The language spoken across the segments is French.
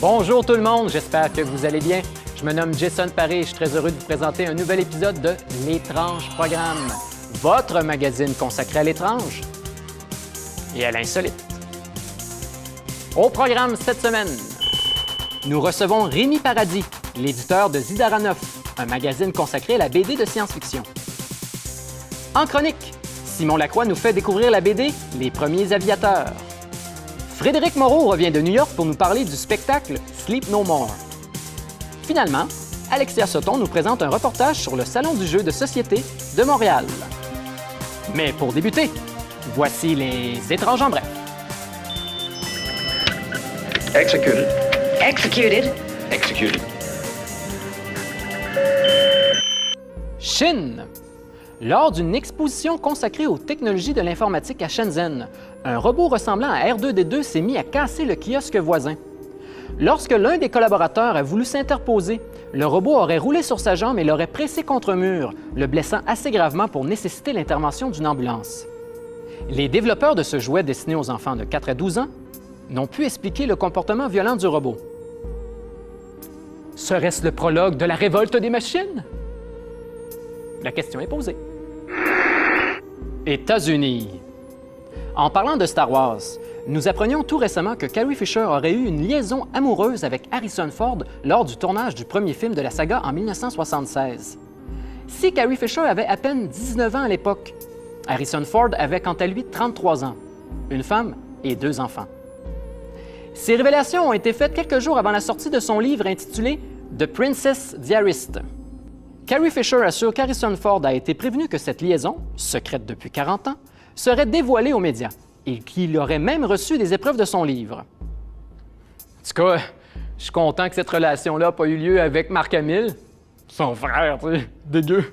Bonjour tout le monde, j'espère que vous allez bien. Je me nomme Jason Paré et je suis très heureux de vous présenter un nouvel épisode de L'Étrange Programme, votre magazine consacré à l'étrange et à l'insolite. Au programme cette semaine, nous recevons Rémi Paradis, l'éditeur de Zidara 9, un magazine consacré à la BD de science-fiction. En chronique, Simon Lacroix nous fait découvrir la BD Les Premiers Aviateurs. Frédéric Moreau revient de New York pour nous parler du spectacle Sleep No More. Finalement, Alexia Sotton nous présente un reportage sur le Salon du jeu de société de Montréal. Mais pour débuter, voici les étranges en bref. Executed. Executed. Executed. Chine. Lors d'une exposition consacrée aux technologies de l'informatique à Shenzhen, un robot ressemblant à R2-D2 s'est mis à casser le kiosque voisin. Lorsque l'un des collaborateurs a voulu s'interposer, le robot aurait roulé sur sa jambe et l'aurait pressé contre un mur, le blessant assez gravement pour nécessiter l'intervention d'une ambulance. Les développeurs de ce jouet destiné aux enfants de 4 à 12 ans n'ont pu expliquer le comportement violent du robot. Serait-ce le prologue de la révolte des machines? La question est posée. États-Unis. En parlant de Star Wars, nous apprenions tout récemment que Carrie Fisher aurait eu une liaison amoureuse avec Harrison Ford lors du tournage du premier film de la saga en 1976. Si Carrie Fisher avait à peine 19 ans à l'époque, Harrison Ford avait quant à lui 33 ans, une femme et 2 enfants. Ces révélations ont été faites quelques jours avant la sortie de son livre intitulé « The Princess Diarist ». Carrie Fisher assure qu'Harrison Ford a été prévenu que cette liaison, secrète depuis 40 ans, serait dévoilée aux médias et qu'il aurait même reçu des épreuves de son livre. En tout cas, je suis content que cette relation-là n'a pas eu lieu avec Marc Hamill, son frère, tu sais, dégueu.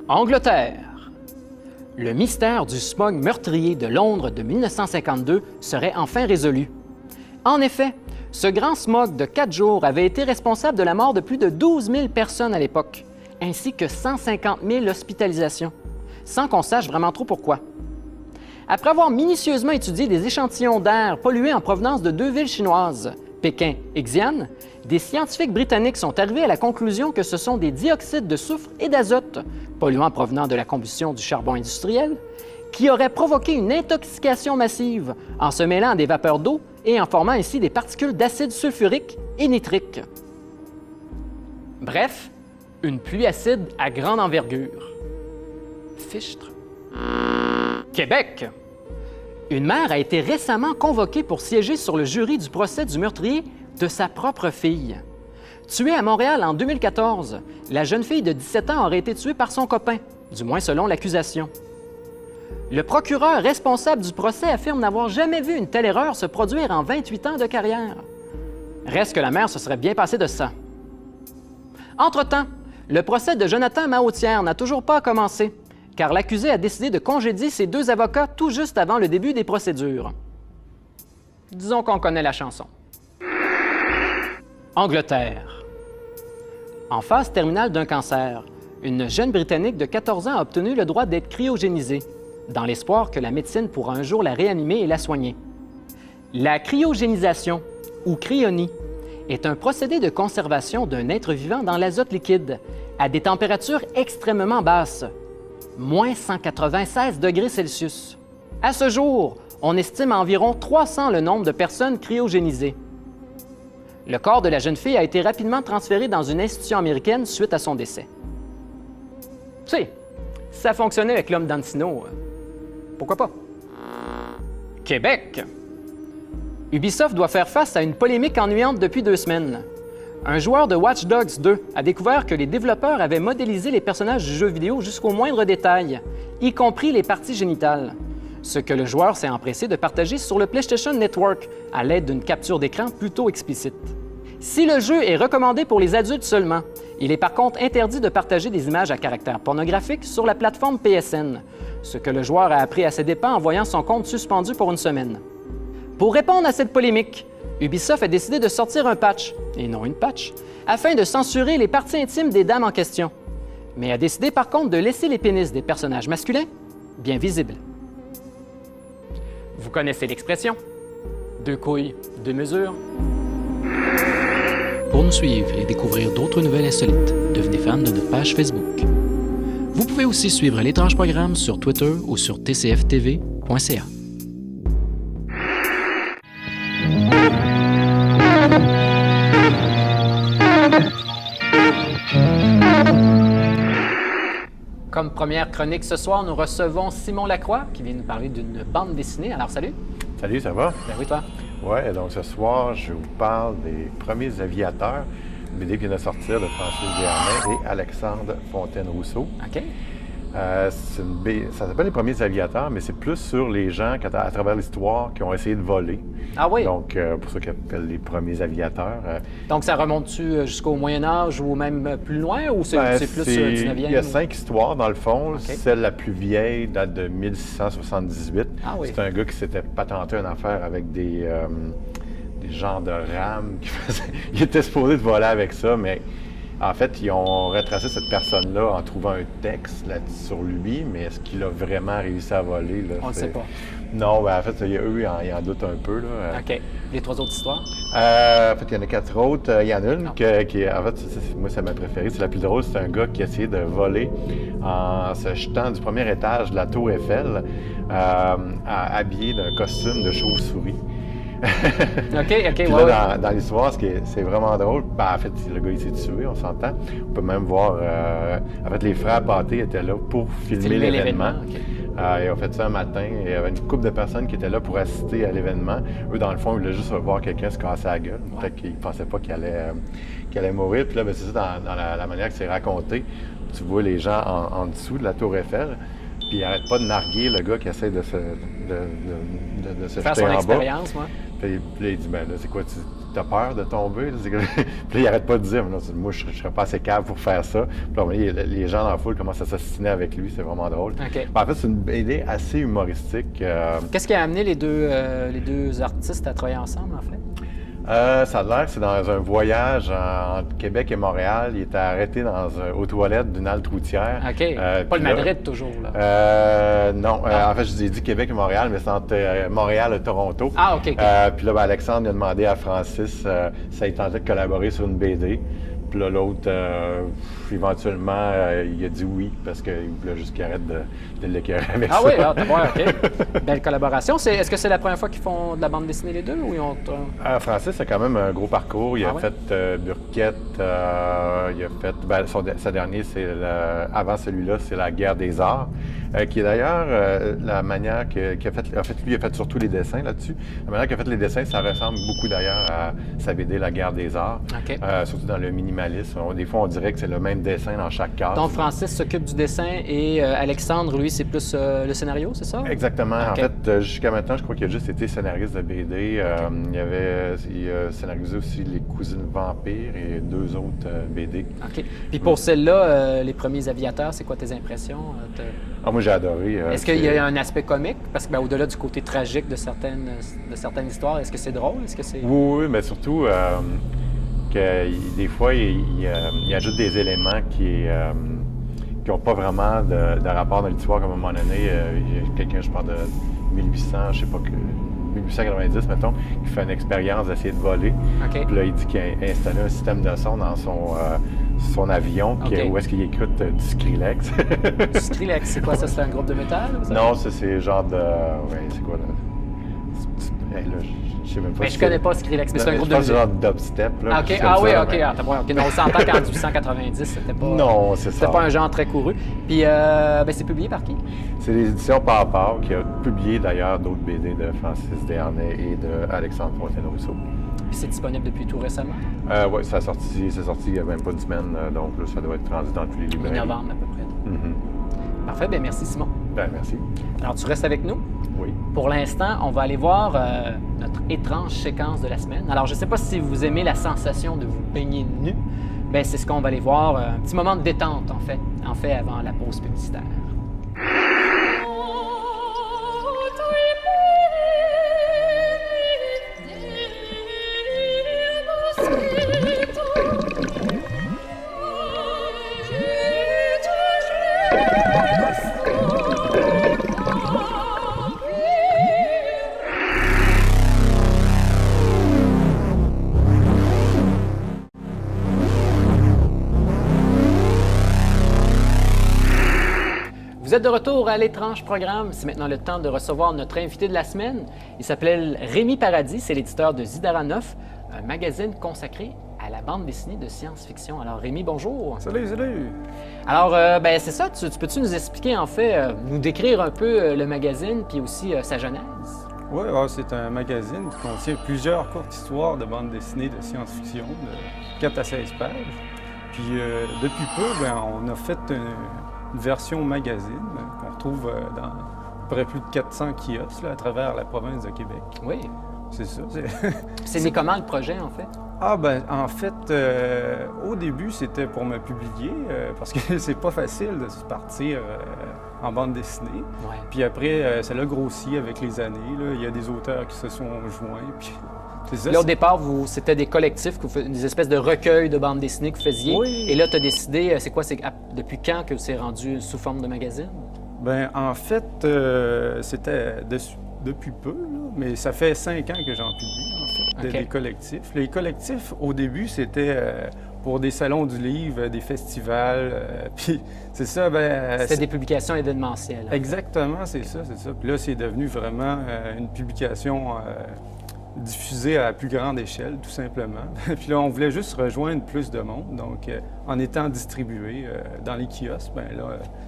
Angleterre. Le mystère du smog meurtrier de Londres de 1952 serait enfin résolu. En effet, ce grand smog de 4 jours avait été responsable de la mort de plus de 12 000 personnes à l'époque, ainsi que 150 000 hospitalisations, sans qu'on sache vraiment trop pourquoi. Après avoir minutieusement étudié des échantillons d'air pollués en provenance de 2 villes chinoises, Pékin et Xi'an, des scientifiques britanniques sont arrivés à la conclusion que ce sont des dioxydes de soufre et d'azote, polluants provenant de la combustion du charbon industriel, qui auraient provoqué une intoxication massive en se mêlant à des vapeurs d'eau et en formant ainsi des particules d'acide sulfurique et nitrique. Bref, une pluie acide à grande envergure. Fichtre. Québec. Une mère a été récemment convoquée pour siéger sur le jury du procès du meurtrier de sa propre fille. Tuée à Montréal en 2014, la jeune fille de 17 ans aurait été tuée par son copain, du moins selon l'accusation. Le procureur responsable du procès affirme n'avoir jamais vu une telle erreur se produire en 28 ans de carrière. Reste que la mère se serait bien passée de ça. Entre-temps, le procès de Jonathan Mahautière n'a toujours pas commencé, car l'accusé a décidé de congédier ses 2 avocats tout juste avant le début des procédures. Disons qu'on connaît la chanson. Angleterre. En phase terminale d'un cancer, une jeune Britannique de 14 ans a obtenu le droit d'être cryogénisée, dans l'espoir que la médecine pourra un jour la réanimer et la soigner. La cryogénisation, ou cryonie, est un procédé de conservation d'un être vivant dans l'azote liquide, à des températures extrêmement basses, moins 196 degrés Celsius. À ce jour, on estime à environ 300 le nombre de personnes cryogénisées. Le corps de la jeune fille a été rapidement transféré dans une institution américaine suite à son décès. Tu sais, ça fonctionnait avec l'homme d'Ancino. Pourquoi pas? Québec. Ubisoft doit faire face à une polémique ennuyante depuis 2 semaines. Un joueur de Watch Dogs 2 a découvert que les développeurs avaient modélisé les personnages du jeu vidéo jusqu'au moindre détail, y compris les parties génitales, ce que le joueur s'est empressé de partager sur le PlayStation Network à l'aide d'une capture d'écran plutôt explicite. Si le jeu est recommandé pour les adultes seulement, il est par contre interdit de partager des images à caractère pornographique sur la plateforme PSN, ce que le joueur a appris à ses dépens en voyant son compte suspendu pour une semaine. Pour répondre à cette polémique, Ubisoft a décidé de sortir un patch, et non une patch, afin de censurer les parties intimes des dames en question, mais a décidé par contre de laisser les pénis des personnages masculins bien visibles. Vous connaissez l'expression Deux couilles, deux mesures. Pour nous suivre et découvrir d'autres nouvelles insolites, devenez fan de notre page Facebook. Vous pouvez aussi suivre l'étrange programme sur Twitter ou sur tcftv.ca. Comme première chronique ce soir, nous recevons Simon Lacroix qui vient nous parler d'une bande dessinée. Alors, salut! Salut, ça va? Ben oui, toi? Oui, donc ce soir, je vous parle des premiers aviateurs, une BD qui vient de sortir de Francis Desharnais et Alexandre Fontaine-Rousseau. OK. Ça s'appelle Les premiers aviateurs, mais c'est plus sur les gens à travers l'histoire qui ont essayé de voler. Ah oui? Donc, pour ça qu'ils appellent les premiers aviateurs. Donc, ça remonte-tu jusqu'au Moyen-Âge ou même plus loin, ou c'est plus 19e? Il y a 5 histoires, dans le fond. Okay. Celle la plus vieille date de 1678. Ah oui? C'est un gars qui s'était patenté une affaire avec des genres de rames. Il était supposé de voler avec ça, mais en fait, ils ont retracé cette personne-là en trouvant un texte sur lui, mais est-ce qu'il a vraiment réussi à voler? Là? On ne sait pas. Non, ben, en fait, eux, ils en doutent un peu. Là. OK. Les 3 autres histoires? En fait, il y en a 4 autres. Il y en a une qui est, en fait, moi, c'est ma préférée. C'est la plus drôle. C'est un gars qui a essayé de voler en se jetant du premier étage de la Tour Eiffel, habillé d'un costume de chauve-souris. OK, Puis ouais. là, dans l'histoire, c'est vraiment drôle. Ben, en fait, le gars, il s'est tué, on s'entend. On peut même voir... en fait, les frères Pâté étaient là pour filmer l'événement. Okay. Ils ont fait ça un matin. Il y avait une couple de personnes qui étaient là pour assister à l'événement. Eux, dans le fond, ils voulaient juste voir quelqu'un se casser la gueule. Ouais. Peut-être qu'ils ne pensaient pas qu'il allait mourir. Puis là, ben, c'est ça, dans la manière que c'est raconté. Tu vois les gens en dessous de la Tour Eiffel. Puis il n'arrête pas de narguer le gars qui essaie de se faire jeter son en bas. expérience, moi. Puis là, il dit, ben là, c'est quoi, tu as peur de tomber? Puis là, il arrête pas de dire, non, moi, je serais pas assez calme pour faire ça. Puis là, les gens dans la foule commencent à s'assiner avec lui, c'est vraiment drôle. OK. En fait, c'est une BD assez humoristique. Qu'est-ce qui a amené les deux artistes à travailler ensemble, en fait? Ça a l'air que c'est dans un voyage entre Québec et Montréal. Il était arrêté aux toilettes d'une halte routière. OK. Pas le Madrid, toujours, là. Non. En fait, je vous ai dit Québec et Montréal, mais c'est entre Montréal et Toronto. Ah, OK. Puis là, ben, Alexandre a demandé à Francis ça il tentait de collaborer sur une BD. Puis là, l'autre, éventuellement, il a dit oui, parce qu'il voulait juste qu'il arrête de l'écœurer avec ça. Ah oui, OK. Belle collaboration. Est-ce que c'est la première fois qu'ils font de la bande dessinée, les deux, ou ils ont... Francis a quand même un gros parcours. Il a ouais? fait Burquette, il a fait... Ben, sa dernière, avant celui-là, c'est La guerre des arts, qui est d'ailleurs la manière qu'il a fait... En fait, lui, il a fait surtout les dessins là-dessus. La manière qu'il a fait les dessins, ça ressemble beaucoup d'ailleurs à sa BD La guerre des arts, OK. Surtout dans le minimalisme. Des fois, on dirait que c'est le même dessin dans chaque case. Donc, Francis s'occupe du dessin et Alexandre, lui, c'est plus le scénario, c'est ça? Exactement. Okay. En fait, jusqu'à maintenant, je crois qu'il a juste été scénariste de BD. Il a scénarisé aussi Les Cousines Vampires et 2 autres BD. OK. Puis pour celle-là, Les premiers aviateurs, c'est quoi tes impressions? Moi, j'ai adoré. Est-ce qu'il y a un aspect comique? Parce que, au-delà du côté tragique de certaines histoires, est-ce que c'est drôle? Est-ce que c'est... Oui, mais surtout que des fois, il ajoute des éléments qui n'ont pas vraiment de rapport dans l'histoire. Comme à un moment donné, il y a quelqu'un, je parle de 1800, je sais pas, 1890, mettons, qui fait une expérience d'essayer de voler. OK. Puis là, il dit qu'il a installé un système de son dans son avion, OK. où est-ce qu'il écoute du Skrillex. Du Skrillex, c'est quoi ça? C'est un groupe de métal? Ou ça? Non, ça, c'est genre de... Ouais, c'est quoi, là? Je sais même pas. Mais je connais pas Skrillex, mais c'est un groupe de musique. C'est genre dubstep, là. OK. Ah oui, OK. OK. Non, on s'entend qu'en 1890, c'était pas... Non, c'est ça. C'était pas un genre très couru. Puis, c'est publié par qui? C'est les éditions Papa qui a publié d'ailleurs d'autres BD de Francis Desharnais et de Alexandre Fontaine-Rousseau. Puis c'est disponible depuis tout récemment? Oui, c'est sorti il n'y a même pas une semaine, donc là, ça doit être rendu dans tous les librairies. Mi-novembre à peu près. Mm-hmm. Parfait, bien merci Simon. Ben, merci. Alors tu restes avec nous? Oui. Pour l'instant, on va aller voir notre étrange séquence de la semaine. Alors je ne sais pas si vous aimez la sensation de vous baigner nu. Bien, c'est ce qu'on va aller voir, un petit moment de détente en fait avant la pause publicitaire. Vous êtes de retour à l'Étrange Programme. C'est maintenant le temps de recevoir notre invité de la semaine. Il s'appelle Rémi Paradis, c'est l'éditeur de Zidara 9, un magazine consacré à la bande dessinée de science-fiction. Alors Rémi, bonjour. Salut, salut. Alors, c'est ça, tu peux-tu nous expliquer en fait, nous décrire un peu le magazine puis aussi sa genèse? Oui, c'est un magazine qui contient plusieurs courtes histoires de bande dessinée de science-fiction, de 4 à 16 pages. Puis depuis peu, on a fait une version magazine qu'on retrouve dans à peu près plus de 400 kiosques là, à travers la province de Québec. Oui. C'est ça. C'est né comment le projet en fait? En fait, au début, c'était pour me publier, parce que c'est pas facile de se partir en bande dessinée. Ouais. Puis après, ça l'a grossi avec les années. Là. Il y a des auteurs qui se sont joints. Puis c'est ça. Là, au départ, c'était des collectifs, des espèces de recueils de bandes dessinées que vous faisiez. Oui. Et là, tu as décidé, depuis quand que c'est rendu sous forme de magazine? En fait, c'était depuis peu, là, mais ça fait 5 ans que j'en publie, en fait, des collectifs. Les collectifs, au début, c'était pour des salons du livre, des festivals, puis c'est ça, C'était des publications événementielles. Exactement, c'est ça. Puis là, c'est devenu vraiment une publication diffusée à plus grande échelle, tout simplement. Puis là, on voulait juste rejoindre plus de monde, donc en étant distribué dans les kiosques,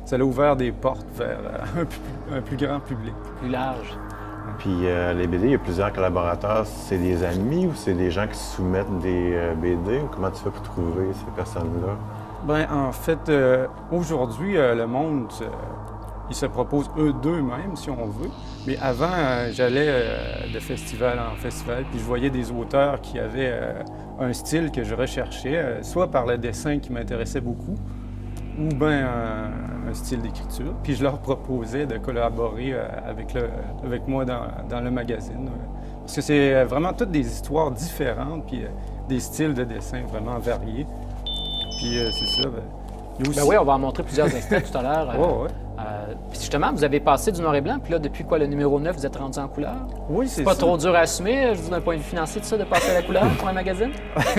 ça a ouvert des portes vers un plus grand public. Plus large. Puis les BD, il y a plusieurs collaborateurs. C'est des amis ou c'est des gens qui soumettent des BD? Ou comment tu fais pour trouver ces personnes-là? En fait, aujourd'hui, le monde, ils se proposent eux d'eux-mêmes, si on veut. Mais avant, j'allais de festival en festival, puis je voyais des auteurs qui avaient un style que je recherchais, soit par le dessin qui m'intéressait beaucoup, ou bien un style d'écriture. Puis je leur proposais de collaborer avec moi dans le magazine. Parce que c'est vraiment toutes des histoires différentes, puis des styles de dessin vraiment variés. Puis c'est ça. Oui, on va en montrer plusieurs extraits tout à l'heure. Ouais. Puis justement, vous avez passé du noir et blanc, puis là, depuis quoi, le numéro 9, vous êtes rendu en couleur? Oui, c'est ça. C'est pas trop dur à assumer, je vous d'un point de vue financier, tout ça, de passer à la couleur pour un magazine?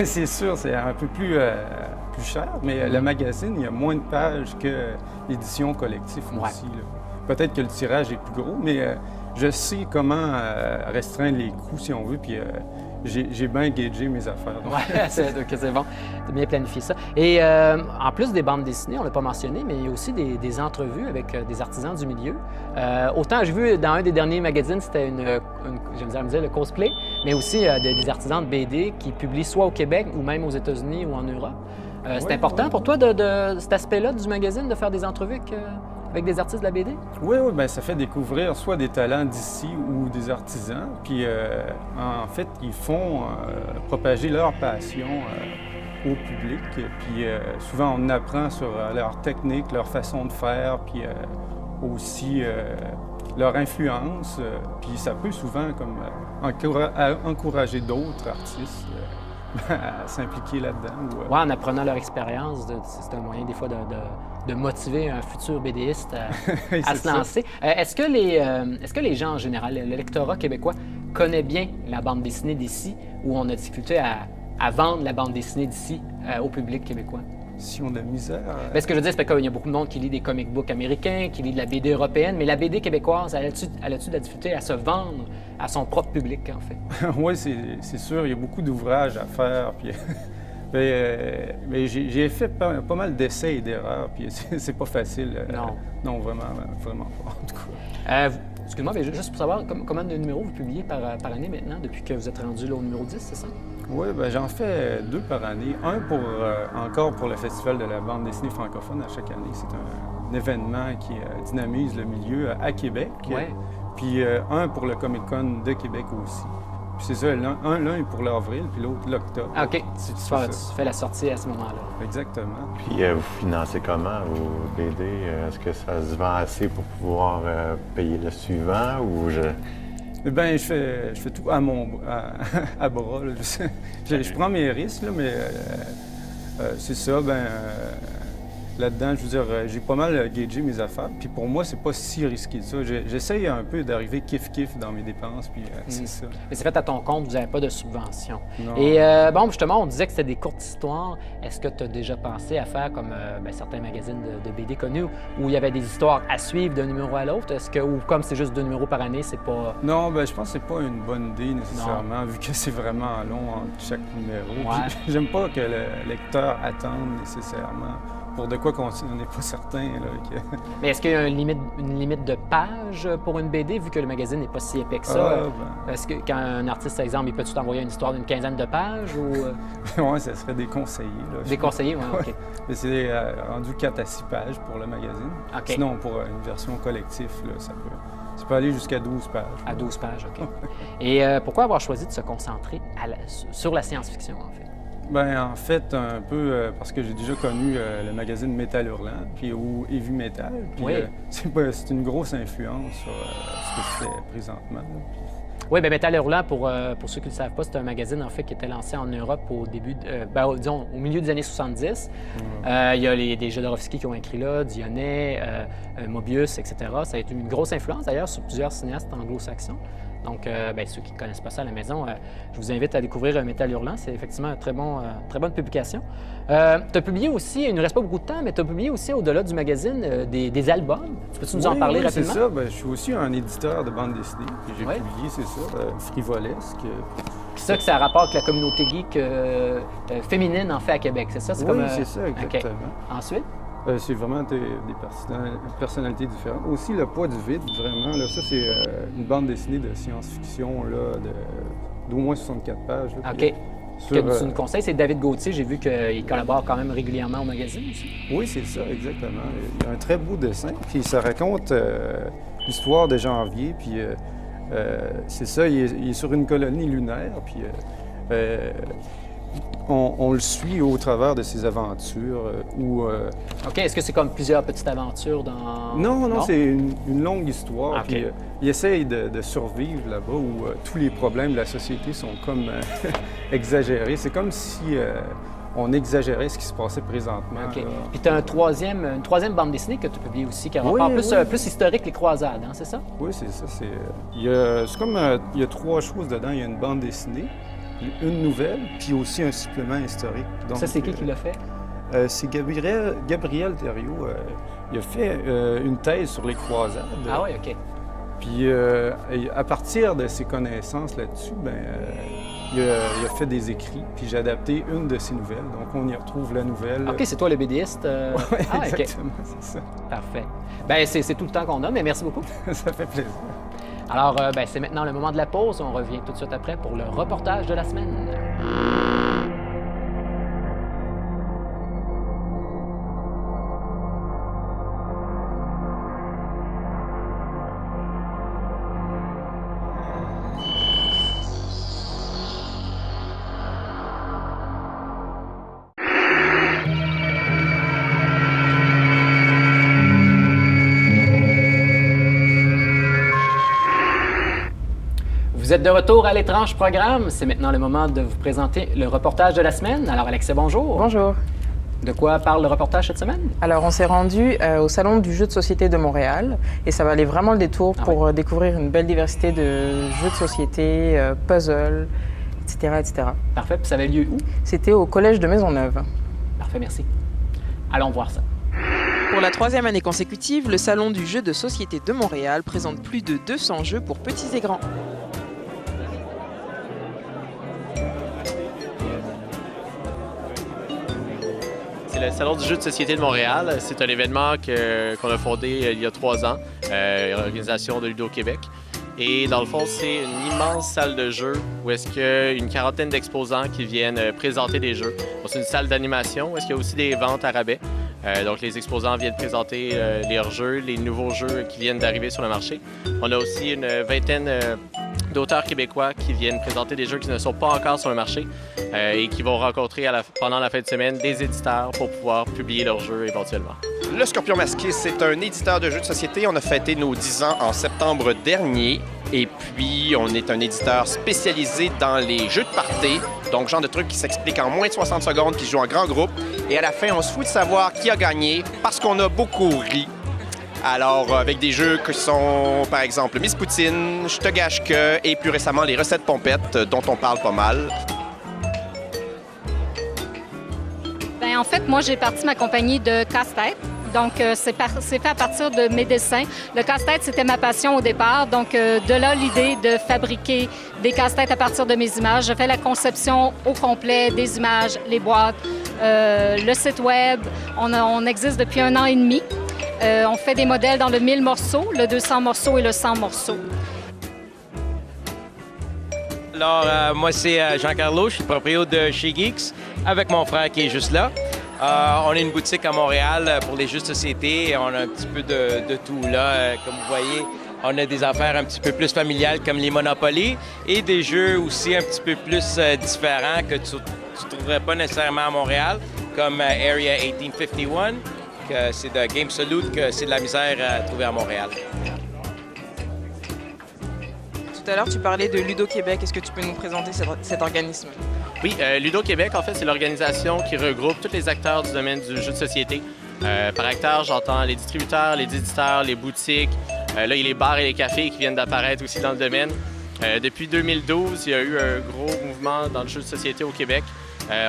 C'est sûr, c'est un peu plus cher, mais le magazine, il y a moins de pages que l'édition collective aussi. Là. Peut-être que le tirage est plus gros, mais je sais comment restreindre les coûts, si on veut, puis j'ai bien gagé mes affaires. Oui, c'est bon. Tu as bien planifié ça. Et en plus des bandes dessinées, on ne l'a pas mentionné, mais il y a aussi des entrevues avec des artisans du milieu. Autant j'ai vu dans un des derniers magazines, c'était j'aime dire le cosplay, mais aussi des artisans de BD qui publient soit au Québec ou même aux États-Unis ou en Europe. C'est important pour toi de cet aspect-là du magazine, de faire des entrevues avec des artistes de la BD? Oui, ça fait découvrir soit des talents d'ici ou des artisans. Puis, en fait, ils font propager leur passion au public. Puis, souvent, on apprend sur leur technique, leur façon de faire, puis aussi leur influence. Puis, ça peut souvent comme encourager d'autres artistes à s'impliquer là-dedans. Oui, en apprenant leur expérience, c'est un moyen des fois de motiver un futur BDiste à se lancer. Est-ce que les gens en général, le lectorat québécois, connaît bien la bande dessinée d'ici ou on a difficulté à vendre la bande dessinée d'ici au public québécois? Si on a misère... Ce que je veux dire, c'est qu'il y a beaucoup de monde qui lit des comic books américains, qui lit de la BD européenne, mais la BD québécoise, elle a-tu de la difficulté à se vendre à son propre public, en fait? Oui, c'est sûr, il y a beaucoup d'ouvrages à faire, puis... mais j'ai fait pas mal d'essais et d'erreurs, puis c'est pas facile. Non, vraiment pas, en tout cas. Excuse-moi, mais juste pour savoir, combien de numéros vous publiez par année maintenant, depuis que vous êtes rendu là, au numéro 10, c'est ça? Oui, j'en fais 2 par année. Un encore pour le Festival de la bande dessinée francophone à chaque année. C'est un événement qui dynamise le milieu à Québec. Ouais. Puis un pour le Comic-Con de Québec aussi. Puis c'est ça, l'un est pour l'avril, puis l'autre l'octobre. Ah, OK. Tu fais la sortie à ce moment-là. Exactement. Puis vous financez comment vos BD? Est-ce que ça se vend assez pour pouvoir payer le suivant ou je fais tout à bras. Là. Je prends mes risques, là, mais c'est ça, là-dedans. Je veux dire, j'ai pas mal gagé mes affaires. Puis pour moi, c'est pas si risqué que ça. J'essaye un peu d'arriver kiff-kiff dans mes dépenses, puis c'est ça. Mais c'est fait à ton compte, vous n'avez pas de subvention. Non. Et bon, justement, on disait que c'était des courtes histoires. Est-ce que tu as déjà pensé à faire comme certains magazines de BD connus où il y avait des histoires à suivre d'un numéro à l'autre? Ou comme c'est juste 2 numéros par année, c'est pas... Non, ben je pense que c'est pas une bonne idée nécessairement, vu que c'est vraiment long entre chaque numéro. Ouais. Puis, j'aime pas que le lecteur attende nécessairement pour de quoi qu'on n'est pas certain. Là, Mais est-ce qu'il y a une limite de pages pour une BD, vu que le magazine n'est pas si épais que ça? Est-ce que quand un artiste, par exemple, il peut-tu t'envoyer une histoire d'une 15aine de pages? Ou... Oui, ça serait déconseillé. Là, déconseillé, oui, OK. Mais c'est rendu 4 à 6 pages pour le magazine. Okay. Sinon, pour une version collective, là, ça peut aller jusqu'à 12 pages. À 12 pages, OK. Et pourquoi avoir choisi de se concentrer sur la science-fiction, en fait? Bien, en fait, un peu parce que j'ai déjà connu le magazine Métal Hurlant, puis ou Heavy Metal. Puis oui. C'est une grosse influence sur ce que je fais présentement. Oui, bien, Métal Hurlant, pour ceux qui ne le savent pas, c'est un magazine, en fait, qui était lancé en Europe au début, disons, au milieu des années 70. Il y a des Jodorowsky qui ont écrit là, Dionnet, Mobius, etc. Ça a été une grosse influence, d'ailleurs, sur plusieurs cinéastes anglo-saxons. Donc, ceux qui ne connaissent pas ça à la maison, je vous invite à découvrir Métal Hurlant. C'est effectivement une très bonne publication. Tu as publié aussi, il ne nous reste pas beaucoup de temps, mais tu as publié aussi, au-delà du magazine, des albums. Peux-tu nous en parler rapidement? C'est ça. Je suis aussi un éditeur de bande dessinée. J'ai publié, c'est ça, Frivolesque. C'est ça que ça a rapport avec la communauté geek féminine, en fait, à Québec, c'est ça? C'est ça, exactement. Okay. Ensuite? C'est vraiment des personnalités différentes. Aussi, Le Poids du vide, vraiment. Là, ça, c'est une bande dessinée de science-fiction d'au moins 64 pages. Là, OK. Que tu nous conseilles, c'est David Gauthier. J'ai vu qu'il collabore quand même régulièrement au magazine aussi. Oui, c'est ça, exactement. Il y a un très beau dessin. Puis ça raconte l'histoire de Janvier. Puis c'est ça, il est sur une colonie lunaire. Puis on le suit au travers de ses aventures. OK. Est-ce que c'est comme plusieurs petites aventures dans... Non, c'est une longue histoire. Okay. Puis, il essaye de survivre là-bas où tous les problèmes de la société sont comme exagérés. C'est comme si on exagérait ce qui se passait présentement. OK. Puis tu as une troisième bande dessinée que tu publies aussi, qui a rapport plus historique, Les Croisades, hein, c'est ça? Oui, c'est ça. Il y a 3 choses dedans. Il y a une bande dessinée, une nouvelle, puis aussi un supplément historique. Donc, ça, c'est qui l'a fait? C'est Gabriel Thériault. Il a fait une thèse sur les croisades. Ah oui, OK. Puis à partir de ses connaissances là-dessus, il a fait des écrits, puis j'ai adapté une de ses nouvelles. Donc on y retrouve la nouvelle. OK, c'est toi le BDiste? Oui, exactement, c'est ça. Parfait. Bien, c'est tout le temps qu'on a, mais merci beaucoup. Ça fait plaisir. Alors, c'est maintenant le moment de la pause. On revient tout de suite après pour le reportage de la semaine. Vous êtes de retour à l'étrange programme. C'est maintenant le moment de vous présenter le reportage de la semaine. Alors, Alexia, bonjour. Bonjour. De quoi parle le reportage cette semaine? Alors, on s'est rendu au Salon du jeu de société de Montréal et ça valait vraiment le détour pour découvrir une belle diversité de jeux de société, puzzles, etc., etc. Parfait. Puis ça avait lieu où? C'était au Collège de Maisonneuve. Parfait, merci. Allons voir ça. Pour la 3e année consécutive, le Salon du jeu de société de Montréal présente plus de 200 jeux pour petits et grands. C'est le Salon du jeu de société de Montréal. C'est un événement qu'on a fondé il y a 3 ans, organisation de Ludo-Québec. Et dans le fond, c'est une immense salle de jeu où est-ce qu'il y a une quarantaine d'exposants qui viennent présenter des jeux. C'est une salle d'animation où est-ce qu'il y a aussi des ventes à rabais. Donc les exposants viennent présenter leurs jeux, les nouveaux jeux qui viennent d'arriver sur le marché. On a aussi une vingtaine d'auteurs québécois qui viennent présenter des jeux qui ne sont pas encore sur le marché et qui vont rencontrer pendant la fin de semaine des éditeurs pour pouvoir publier leurs jeux éventuellement. Le Scorpion Masqué, c'est un éditeur de jeux de société. On a fêté nos 10 ans en septembre dernier. Et puis, on est un éditeur spécialisé dans les jeux de party. Donc, genre de trucs qui s'expliquent en moins de 60 secondes, qui se jouent en grand groupe. Et à la fin, on se fout de savoir qui a gagné parce qu'on a beaucoup ri. Alors, avec des jeux qui sont, par exemple, Miss Poutine, Je te gâche que, et plus récemment, les recettes pompettes, dont on parle pas mal. Bien, en fait, moi, j'ai parti ma compagnie de casse-tête. Donc, c'est fait à partir de mes dessins. Le casse-tête, c'était ma passion au départ. Donc, de là, l'idée de fabriquer des casse-têtes à partir de mes images. Je fais la conception au complet des images, les boîtes, le site web. On existe depuis 1 an et demi. On fait des modèles dans le 1000 morceaux, le 200 morceaux et le 100 morceaux. Alors, moi, c'est Jean-Carlo, je suis propriétaire de chez Geeks, avec mon frère qui est juste là. On a une boutique à Montréal pour les jeux de société. On a un petit peu de tout là. Comme vous voyez, on a des affaires un petit peu plus familiales comme les Monopoly et des jeux aussi un petit peu plus différents que tu ne trouverais pas nécessairement à Montréal, comme Area 1851, que c'est de Game Salute, que c'est de la misère à trouver à Montréal. Tout à l'heure, tu parlais de Ludo Québec. Est-ce que tu peux nous présenter cet organisme? Oui, Ludo Québec, en fait, c'est l'organisation qui regroupe tous les acteurs du domaine du jeu de société. Par acteur, j'entends les distributeurs, les éditeurs, les boutiques. Là, il y a les bars et les cafés qui viennent d'apparaître aussi dans le domaine. Depuis 2012, il y a eu un gros mouvement dans le jeu de société au Québec.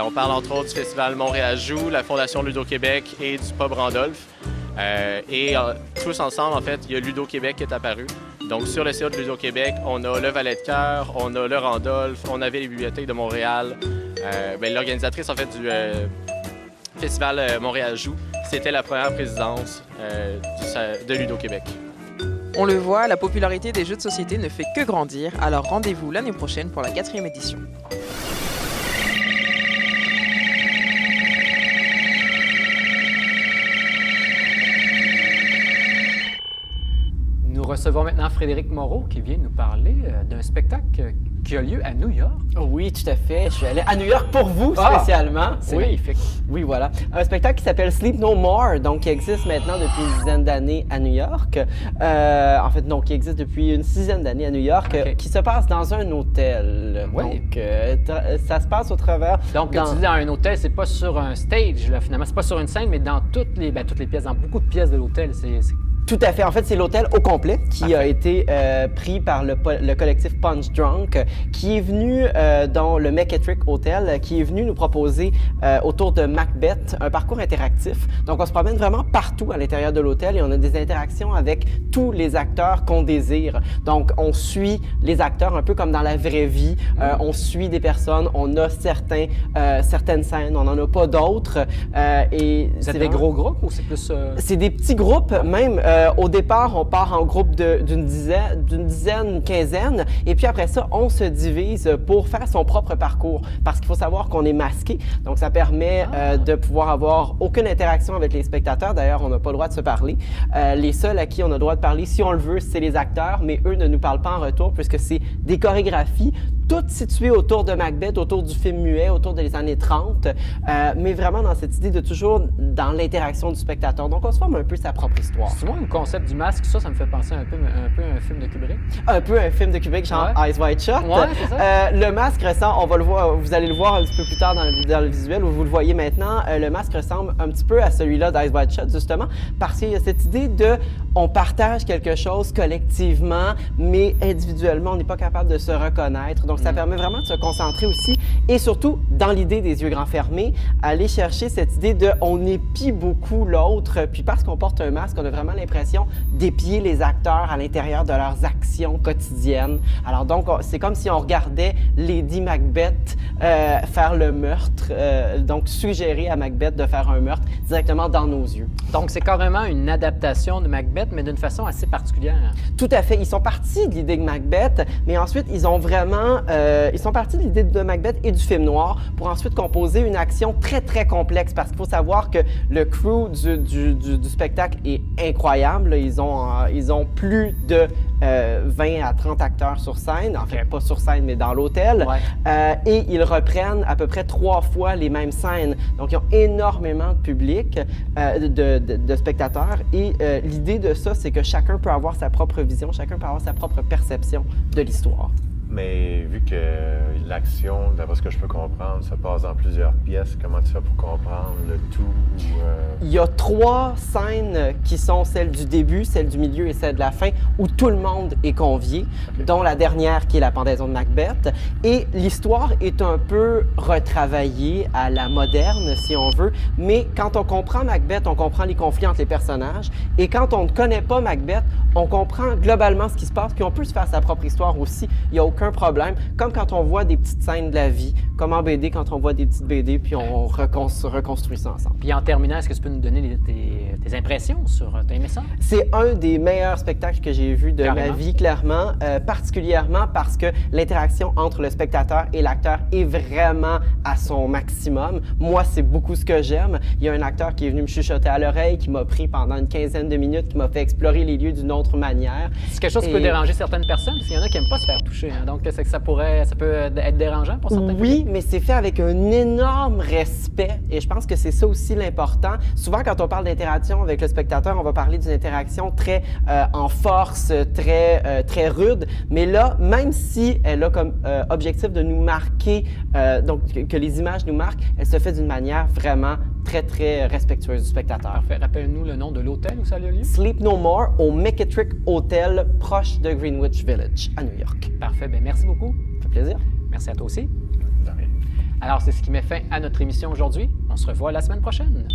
On parle entre autres du Festival Montréal Joue, la Fondation Ludo Québec et du Pub Randolph. Tous ensemble, en fait, il y a Ludo Québec qui est apparu. Donc, sur le site de Ludo Québec, on a le Valet de Cœur, on a le Randolph, on avait les bibliothèques de Montréal. L'organisatrice, en fait, du Festival Montréal Joue, c'était la première présidence de Ludo Québec. On le voit, la popularité des jeux de société ne fait que grandir. Alors, rendez-vous l'année prochaine pour la 4e édition. Nous recevons maintenant Frédéric Moreau qui vient nous parler d'un spectacle qui a lieu à New York. Oui, tout à fait. Je suis allé à New York pour vous spécialement. C'est magnifique. Oui, voilà. Un spectacle qui s'appelle Sleep No More, donc qui existe maintenant depuis une dizaine d'années à New York. En fait, non, qui existe depuis une 6aine d'années à New York, qui se passe dans un hôtel. Oui. Donc, ça se passe au travers... Donc, quand tu dis dans un hôtel, c'est pas sur un stage, là, finalement. C'est pas sur une scène, mais dans toutes les pièces, dans beaucoup de pièces de l'hôtel. Tout à fait. En fait, c'est l'hôtel au complet qui a été pris par le collectif Punch Drunk, qui est venu dans le McKittrick Hotel, qui est venu nous proposer autour de Macbeth un parcours interactif. Donc, on se promène vraiment partout à l'intérieur de l'hôtel et on a des interactions avec tous les acteurs qu'on désire. Donc, on suit les acteurs un peu comme dans la vraie vie. On suit des personnes, on a certaines scènes, on n'en a pas d'autres. Vous êtes des gros groupes ou c'est plus... C'est des petits groupes, même. Au départ, on part en groupe d'une dizaine, une quinzaine, et puis après ça, on se divise pour faire son propre parcours. Parce qu'il faut savoir qu'on est masqué, donc ça permet de pouvoir avoir aucune interaction avec les spectateurs. D'ailleurs, on n'a pas le droit de se parler. Les seuls à qui on a le droit de parler, si on le veut, c'est les acteurs, mais eux ne nous parlent pas en retour puisque c'est des chorégraphies, toutes situées autour de Macbeth, autour du film muet, autour des années 30, mais vraiment dans cette idée de toujours dans l'interaction du spectateur. Donc, on se forme un peu sa propre histoire. Souvent, le concept du masque, ça me fait penser un peu à un film de Kubrick. Un peu un film de Kubrick, genre Eyes Wide Shut. Ouais, c'est ça. Le masque ressemble, on va le voir, vous allez le voir un petit peu plus tard dans le visuel, où vous le voyez maintenant, le masque ressemble un petit peu à celui-là d'Eyes Wide Shut, justement, parce qu'il y a cette idée de on partage quelque chose collectivement, mais individuellement, on n'est pas capable de se reconnaître. Donc, ça permet vraiment de se concentrer aussi, et surtout, dans l'idée des yeux grands fermés, aller chercher cette idée de on épie beaucoup l'autre, puis parce qu'on porte un masque, on a vraiment l'impression d'épier les acteurs à l'intérieur de leurs actions quotidiennes. Alors donc, c'est comme si on regardait Lady Macbeth faire le meurtre, donc suggérer à Macbeth de faire un meurtre directement dans nos yeux. Donc, c'est carrément une adaptation de Macbeth, mais d'une façon assez particulière. Tout à fait. Ils sont partis de l'idée de Macbeth, mais ensuite, ils sont partis de l'idée de Macbeth et du film noir pour ensuite composer une action très, très complexe, parce qu'il faut savoir que le crew du spectacle est incroyable. Ils ont plus de 20 à 30 acteurs sur scène, en fait pas sur scène mais dans l'hôtel, et ils reprennent à peu près 3 fois les mêmes scènes. Donc ils ont énormément de public, de spectateurs, et l'idée de ça, c'est que chacun peut avoir sa propre vision, chacun peut avoir sa propre perception de l'histoire. Mais vu que l'action, d'après ce que je peux comprendre, se passe dans plusieurs pièces, comment tu fais pour comprendre le tout? Il y a 3 scènes qui sont celles du début, celle du milieu et celle de la fin, où tout le monde est convié, dont la dernière qui est la pendaison de Macbeth. Et l'histoire est un peu retravaillée à la moderne, si on veut, mais quand on comprend Macbeth, on comprend les conflits entre les personnages. Et quand on ne connaît pas Macbeth, on comprend globalement ce qui se passe, puis on peut se faire sa propre histoire aussi. Il n'y a aucun problème. Comme quand on voit des petites scènes de la vie, comme en BD, quand on voit des petites BD, puis on reconstruit ça ensemble. Puis en terminant, est-ce que tu peux nous donner tes impressions sur t'as aimé ça? C'est un des meilleurs spectacles que j'ai vu de ma vie, clairement, particulièrement parce que l'interaction entre le spectateur et l'acteur est vraiment à son maximum. Moi, c'est beaucoup ce que j'aime. Il y a un acteur qui est venu me chuchoter à l'oreille, qui m'a pris pendant une quinzaine de minutes, qui m'a fait explorer les lieux d'une autre manière. C'est quelque chose qui peut déranger certaines personnes, parce qu'il y en a qui n'aiment pas se faire toucher. Hein. Donc, c'est que ça peut être dérangeant pour certains. Oui, mais c'est fait avec un énorme respect, et je pense que c'est ça aussi l'important. Souvent, quand on parle d'interaction avec le spectateur, on va parler d'une interaction très en force, très rude, mais là, même si elle a comme objectif de nous marquer, donc que les images nous marquent, elle se fait d'une manière vraiment très respectueuse du spectateur. Parfait. Rappelle-nous le nom de l'hôtel où ça a lieu? Sleep No More au McKittrick Hotel, proche de Greenwich Village, à New York. Parfait. Bien, merci beaucoup. Ça fait plaisir. Merci à toi aussi. Alors, c'est ce qui met fin à notre émission aujourd'hui. On se revoit la semaine prochaine.